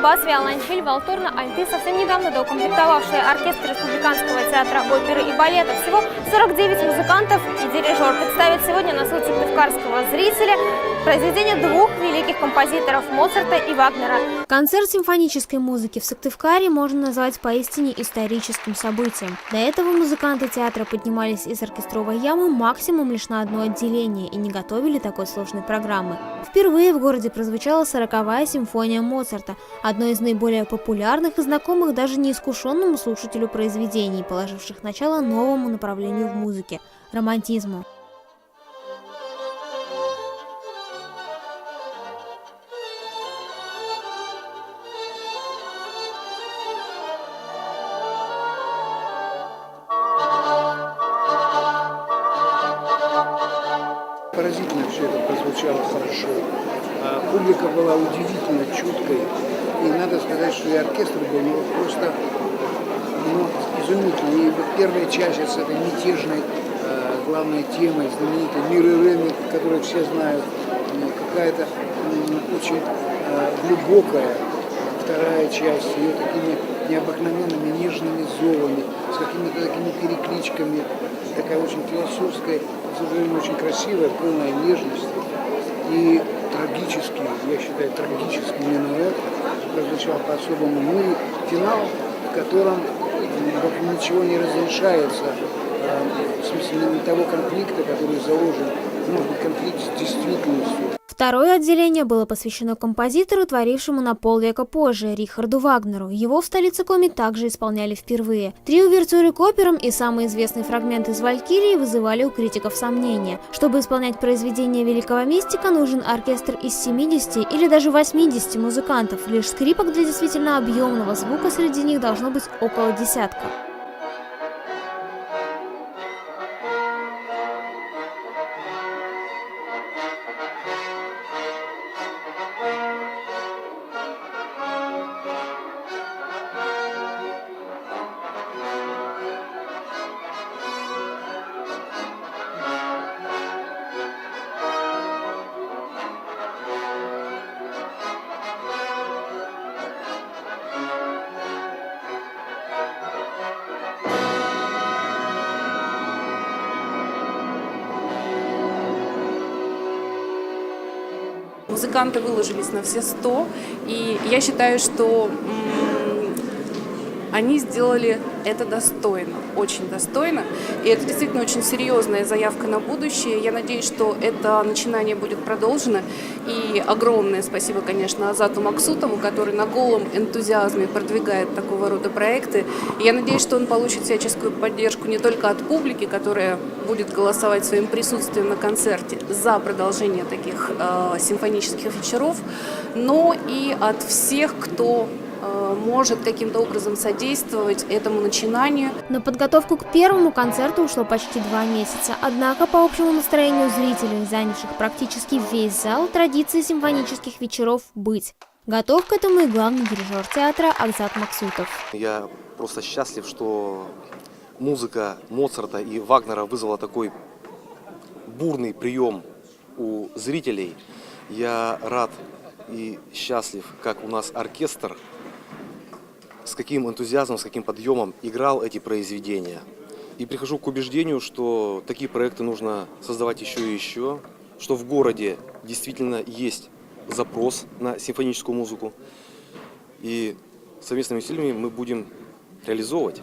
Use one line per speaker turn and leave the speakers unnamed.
контрабас, виолончель, валторна, альты, совсем недавно доукомплектовавшие оркестр Республиканского театра оперы и балета. Всего 49 музыкантов и дирижер представит сегодня на суд сыктывкарского зрителя произведения двух великих композиторов Моцарта и Вагнера. Концерт симфонической музыки в Сыктывкаре можно назвать поистине историческим событием. До этого музыканты театра поднимались из оркестровой ямы максимум лишь на одно отделение и не готовили такой сложной программы. Впервые в городе прозвучала 40-я симфония Моцарта, одно из наиболее популярных и знакомых даже неискушенному слушателю произведений, положивших начало новому направлению в музыке – романтизму.
Поразительно все это прозвучало хорошо. Публика была удивительно чуткой. И надо сказать, что и оркестр был просто изумительный. И вот первая часть с этой мятежной главной темой, знаменитой «Мир и рынок», которую все знают, какая-то очень глубокая вторая часть, ее такими необыкновенными нежными зовами, с какими-то такими перекличками, такая очень философская, к сожалению, очень красивая, полная нежности. И трагический, я считаю, трагический минуэт прозвучал по-особому. Ну и финал, в котором ничего не разрешается, в смысле того конфликта, который заложен, может быть, конфликт с действительностью.
Второе отделение было посвящено композитору, творившему на полвека позже, Рихарду Вагнеру. Его в столице Коми также исполняли впервые. 3 увертюры к операм и самый известный фрагмент из «Валькирии» вызывали у критиков сомнения. Чтобы исполнять произведение великого мистика, нужен оркестр из 70 или даже 80 музыкантов. Лишь скрипок для действительно объемного звука среди них должно быть около десятка.
Музыканты выложились на все 100, и я считаю, что они сделали это достойно, очень достойно. И это действительно очень серьезная заявка на будущее. Я надеюсь, что это начинание будет продолжено. И огромное спасибо, конечно, Азату Максутову, который на голом энтузиазме продвигает такого рода проекты. И я надеюсь, что он получит всяческую поддержку не только от публики, которая будет голосовать своим присутствием на концерте за продолжение таких симфонических вечеров, но и от всех, кто может каким-то образом содействовать этому начинанию.
На подготовку к первому концерту ушло почти 2 месяца. Однако, по общему настроению зрителей, занявших практически весь зал, традиции симфонических вечеров быть. Готов к этому и главный дирижер театра Азат Максутов.
Я просто счастлив, что музыка Моцарта и Вагнера вызвала такой бурный прием у зрителей. Я рад и счастлив, как у нас оркестр, с каким энтузиазмом, с каким подъемом играл эти произведения. И прихожу к убеждению, что такие проекты нужно создавать еще и еще, что в городе действительно есть запрос на симфоническую музыку. И совместными усилиями мы будем реализовывать.